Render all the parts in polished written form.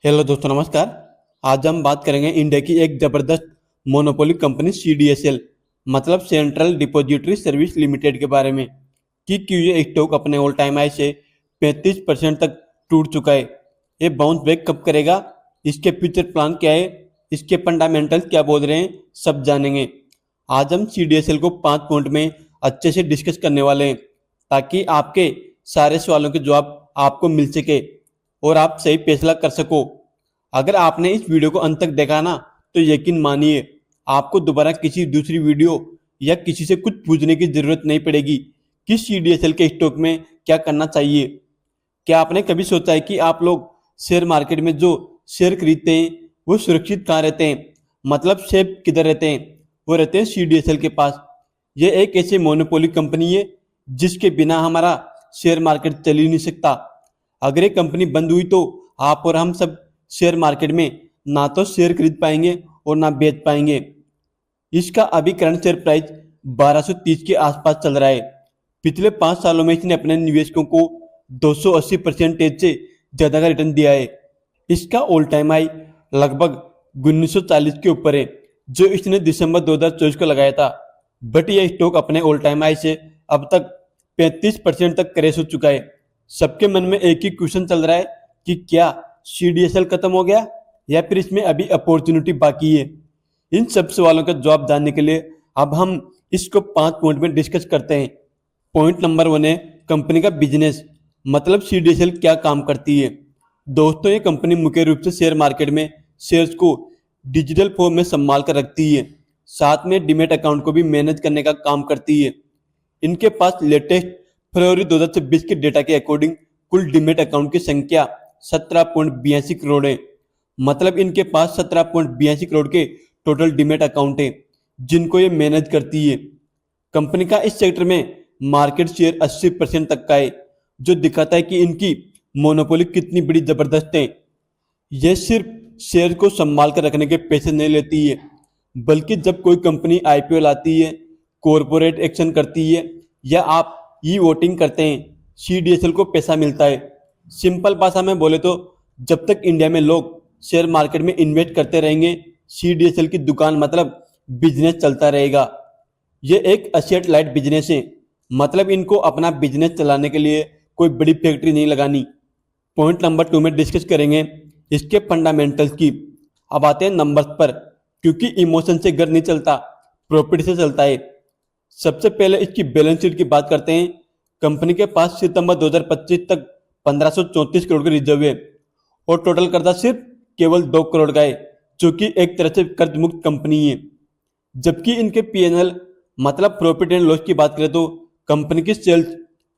Hello दोस्तों, नमस्कार। आज हम बात करेंगे इंडिया की एक ज़बरदस्त मोनोपोली कंपनी CDSL मतलब सेंट्रल डिपॉजिटरी सर्विस लिमिटेड के बारे में कि क्यों ये स्टॉक अपने ऑल टाइम हाई से 35% तक टूट चुका है। ये बाउंस बैक कब करेगा, इसके फ्यूचर प्लान क्या है, इसके फंडामेंटल्स क्या बोल रहे हैं, सब जानेंगे। आज हम CDSL को 5 पॉइंट में अच्छे से डिस्कस करने वाले हैं ताकि आपके सारे सवालों के जवाब आपको मिल सके और आप सही फैसला कर सको। अगर आपने इस वीडियो को अंत तक देखा ना, तो यकीन मानिए आपको दोबारा किसी दूसरी वीडियो या किसी से कुछ पूछने की जरूरत नहीं पड़ेगी कि CDSL के स्टॉक में क्या करना चाहिए। क्या आपने कभी सोचा है कि आप लोग शेयर मार्केट में जो शेयर खरीदते हैं वो सुरक्षित कहाँ रहते हैं, मतलब सेफ किधर रहते हैं? वो रहते हैं CDSL के पास। ये एक ऐसी मोनोपोली कंपनी है जिसके बिना हमारा शेयर मार्केट चल ही नहीं सकता। अगर ये कंपनी बंद हुई तो आप और हम सब शेयर मार्केट में ना तो शेयर खरीद पाएंगे और ना बेच पाएंगे। इसका अभी करंट शेयर प्राइस 1230 के आसपास चल रहा है। पिछले 5 सालों में इसने अपने निवेशकों को 280% से ज्यादा का रिटर्न दिया है। इसका ऑल टाइम हाई लगभग 1940 के ऊपर है जो इसने दिसंबर 2024 को लगाया था। बट यह स्टॉक अपने ऑल टाइम हाई से अब तक 35% तक क्रैश हो चुका है। सबके मन में एक ही क्वेश्चन चल रहा है कि क्या CDSL खत्म हो गया या फिर इसमें अभी अपॉर्चुनिटी बाकी है। इन सब सवालों का जवाब जानने के लिए अब हम इसको 5 पॉइंट में डिस्कस करते हैं। पॉइंट नंबर 1 है कंपनी का बिजनेस, मतलब CDSL क्या काम करती है। दोस्तों, ये कंपनी मुख्य रूप से शेयर मार्केट में शेयर्स को डिजिटल फॉर्म में संभाल कर रखती है, साथ में डीमैट अकाउंट को भी मैनेज करने का काम करती है। इनके पास लेटेस्ट फरवरी 2026 के डेटा के अकॉर्डिंग कुल डीमैट अकाउंट की संख्या 17.82 करोड़ है। मतलब इनके पास 17.82 करोड़ के टोटल डीमैट अकाउंट है जिनको ये मैनेज करती है। कंपनी का इस सेक्टर में मार्केट शेयर 80% तक का है, जो दिखाता है कि इनकी मोनोपोली कितनी बड़ी जबरदस्त है। यह सिर्फ शेयर को संभाल कर रखने के पैसे नहीं लेती है, बल्कि जब कोई कंपनी IPO लाती है, कॉरपोरेट एक्शन करती है या आप ई वोटिंग करते हैं, CDSL को पैसा मिलता है। सिंपल भाषा में बोले तो जब तक इंडिया में लोग शेयर मार्केट में इन्वेस्ट करते रहेंगे, CDSL की दुकान मतलब बिजनेस चलता रहेगा। ये एक एसेट लाइट बिजनेस है, मतलब इनको अपना बिजनेस चलाने के लिए कोई बड़ी फैक्ट्री नहीं लगानी। पॉइंट नंबर 2 में डिस्कस करेंगे इसके फंडामेंटल्स की। अब आते हैं नंबर्स पर, क्योंकि इमोशन से घर नहीं चलता, प्रॉफिट से चलता है। सबसे पहले इसकी बैलेंस शीट की बात करते हैं। कंपनी के पास सितंबर 2025 तक 1534 करोड़ के रिजर्व है और टोटल कर्जा सिर्फ केवल 2 करोड़ का है, जो कि एक तरह से कर्ज मुक्त कंपनी है। जबकि इनके P&L मतलब प्रॉफिट एंड लॉस की बात करें तो कंपनी की सेल्स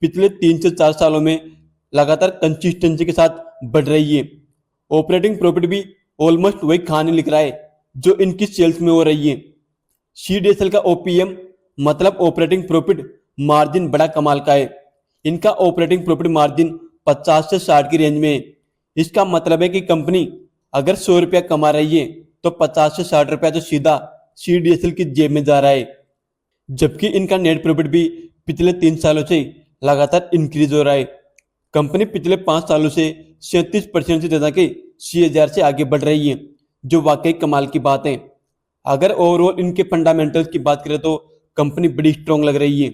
पिछले 3 से 4 सालों में लगातार कंसिस्टेंसी के साथ बढ़ रही है। ऑपरेटिंग प्रॉफिट भी ऑलमोस्ट वही कहानी लिख रहा है जो इनकी सेल्स में हो रही है। CDSL का OPM मतलब ऑपरेटिंग प्रॉफिट मार्जिन बड़ा कमाल का है। इनका ऑपरेटिंग प्रॉफिट मार्जिन 50 से 60 की रेंज में है। इसका मतलब है कि कंपनी अगर 100 रुपया कमा रही है तो 50 से 60 रुपया तो सीधा CDSL की जेब में जा रहा है। जबकि इनका नेट प्रॉफिट भी पिछले 3 सालों से लगातार इंक्रीज हो रहा है। कंपनी पिछले 5 सालों से 37% से ज्यादा के CAGR से आगे बढ़ रही है, जो वाकई कमाल की बात है। अगर ओवरऑल इनके फंडामेंटल्स की बात करें तो कंपनी बड़ी स्ट्रॉन्ग लग रही है।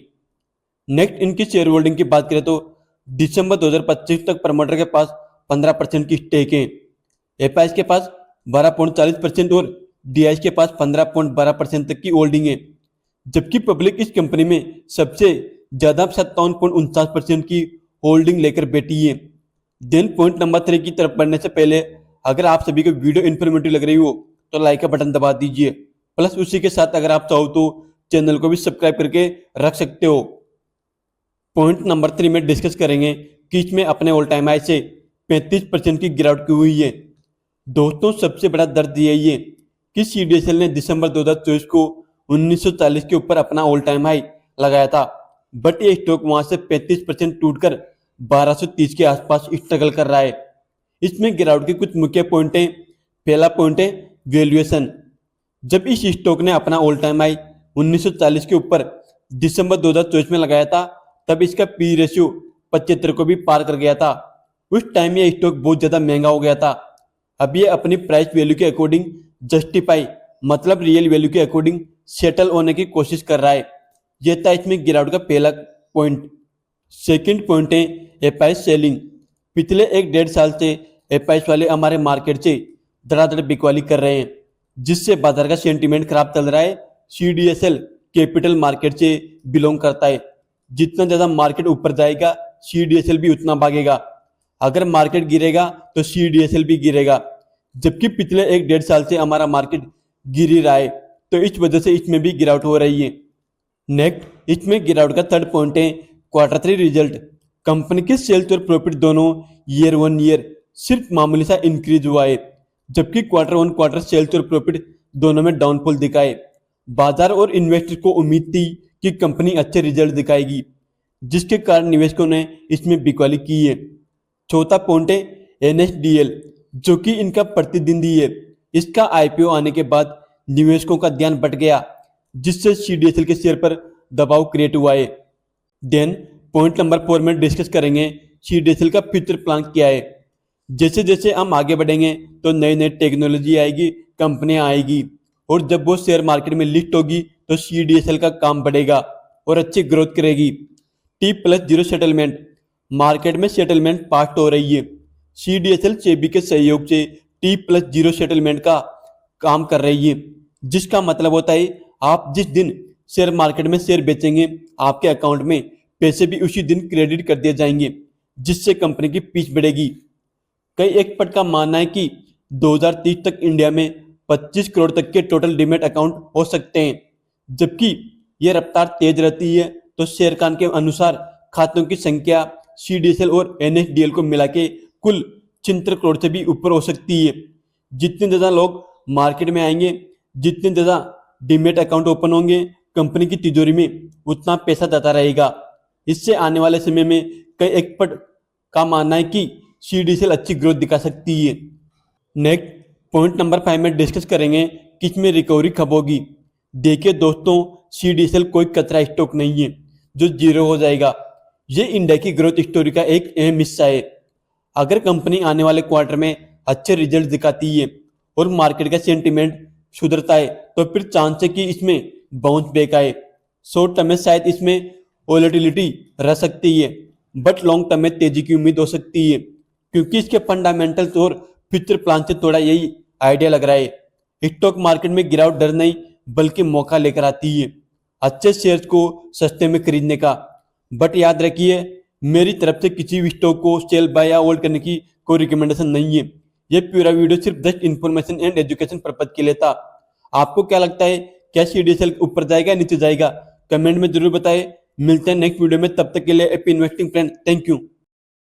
नेक्स्ट इनकी शेयर होल्डिंग की बात करें तो दिसंबर 2025 तक प्रमोटर के पास 15% की स्टेक है, एपाइस के पास 12.40% और DIS के पास 15.12% तक की होल्डिंग है। जबकि पब्लिक इस कंपनी में सबसे ज्यादा 57.49% की होल्डिंग लेकर बैठी है। देन पॉइंट नंबर 3 की तरफ बढ़ने से पहले अगर आप सभी को वीडियो इन्फॉर्मेटिव लग रही हो तो लाइक का बटन दबा दीजिए। प्लस उसी के साथ अगर आप चाहो तो चैनल को भी सब्सक्राइब करके रख सकते हो। पॉइंट नंबर 3 में डिस्कस करेंगे कि इसमें अपने ऑल टाइम हाई से 35% की गिरावट क्यों हुई है। दोस्तों, सबसे बड़ा दर्द यही है कि CDSL ने दिसंबर 2024 को 1940 के ऊपर अपना ऑल टाइम हाई लगाया था, बट ये स्टॉक वहां से 35% टूटकर 1230 के आसपास स्ट्रगल कर रहा है। इसमें गिरावट के कुछ मुख्य पॉइंट हैं। पहला पॉइंट है वैल्यूएशन। जब इस स्टॉक ने अपना ऑल टाइम हाई 1940 के ऊपर दिसंबर 2024 में लगाया था, तब इसका P रेशियो 75 को भी पार कर गया था। उस टाइम यह स्टॉक बहुत ज्यादा महंगा हो गया था। अब ये अपनी प्राइस वैल्यू के अकॉर्डिंग जस्टिफाई मतलब रियल वैल्यू के अकॉर्डिंग सेटल होने की कोशिश कर रहा है। ये था इसमें गिरावट का पहला पॉइंट। सेकंड पॉइंट है एफआईएस सेलिंग। पिछले 1-1.5 साल से एफआईएस वाले हमारे मार्केट से धड़ाधड़ बिकवाली कर रहे हैं, जिससे बाजार का सेंटीमेंट खराब चल रहा है। सीडीएसएल कैपिटल मार्केट से बिलोंग करता है। जितना ज्यादा मार्केट ऊपर जाएगा सीडीएसएल भी उतना भागेगा। अगर मार्केट गिरेगा तो सीडीएसएल भी गिरेगा, जबकि पिछले 1-1.5 साल से हमारा मार्केट गिर ही रहा है, तो इस वजह से इसमें भी गिरावट हो रही है। नेक्स्ट, इसमें गिरावट का थर्ड पॉइंट है Q3 रिजल्ट। कंपनी के सेल्स और प्रॉफिट दोनों ईयर सिर्फ मामूली सा इंक्रीज हुआ है, जबकि क्वार्टर सेल्स और प्रॉफिट दोनों में डाउनफॉल दिखा है। बाजार और इन्वेस्टर को उम्मीद थी कि कंपनी अच्छे रिजल्ट दिखाएगी, जिसके कारण निवेशकों ने इसमें बिकवाली की है। चौथा पॉइंट है NSDL, जो कि इनका प्रतिद्वंदी है। इसका आईपीओ आने के बाद निवेशकों का ध्यान बट गया, जिससे सीडीएसएल के शेयर पर दबाव क्रिएट हुआ है। देन पॉइंट नंबर 4 में डिस्कस करेंगे सीडीएसएल का फ्यूचर प्लान क्या है। जैसे जैसे हम आगे बढ़ेंगे तो नई नई टेक्नोलॉजी आएगी, कंपनियां आएगी, और जब वो शेयर मार्केट में लिस्ट होगी तो सीडीएसएल का काम बढ़ेगा और अच्छी ग्रोथ करेगी। T+0 settlement. मार्केट में सेटलमेंट फास्ट हो रही है। सीडीएसएल सेबी के सहयोग से T+0 सेटलमेंट का काम कर रही है, जिसका मतलब होता है आप जिस दिन शेयर मार्केट में शेयर बेचेंगे आपके अकाउंट में पैसे भी उसी दिन क्रेडिट कर दिए जाएंगे, जिससे कंपनी की पीच बढ़ेगी। कई एक्सपर्ट का मानना है कि 2030 तक इंडिया में 25 करोड़ तक के टोटल डीमैट अकाउंट हो सकते हैं। जबकि यह रफ्तार तेज रहती है तो शेयरखान के अनुसार खातों की संख्या सीडीएसएल और एनएसडीएल को मिला के कुल 76 करोड़ से भी ऊपर हो सकती है। जितने ज़्यादा लोग मार्केट में आएंगे, जितने ज़्यादा डीमैट अकाउंट ओपन होंगे कंपनी की तिजोरी में, उतना पैसा जाता रहेगा। इससे आने वाले समय में कई एक्सपर्ट का मानना है कि सीडीएसएल अच्छी ग्रोथ दिखा सकती है। नेक्स्ट पॉइंट नंबर 5 में डिस्कस करेंगे कि इसमें रिकवरी कब होगी। देखिए दोस्तों, सीडीएसएल कोई कचरा स्टॉक नहीं है जो जीरो हो जाएगा। ये इंडिया की ग्रोथ स्टोरी का एक अहम हिस्सा है। अगर कंपनी आने वाले क्वार्टर में अच्छे रिजल्ट दिखाती है और मार्केट का सेंटीमेंट सुधरता है तो फिर चांस है कि इसमें बाउंस बैक आए। शॉर्ट टर्म में शायद इसमें वोलेटिलिटी रह सकती है, बट लॉन्ग टर्म में तेजी की उम्मीद हो सकती है, क्योंकि इसके फंडामेंटल्स और फ्यूचर प्लान से थोड़ा यही आइडिया लग रहा है। स्टॉक मार्केट में गिरावट डर नहीं बल्कि मौका लेकर आती है अच्छे शेयर्स को सस्ते में खरीदने का। बट याद रखिए, मेरी तरफ से किसी भी स्टॉक को सेल बाय या होल्ड करने की कोई रिकमेंडेशन नहीं है। ये पूरा वीडियो सिर्फ just information and education purpose के लिए था। आपको क्या लगता है, क्या सीडीएसएल ऊपर जाएगा नीचे जाएगा? कमेंट में जरूर बताएं। मिलते हैं नेक्स्ट वीडियो में, तब तक के लिए happy investing friend. Thank you.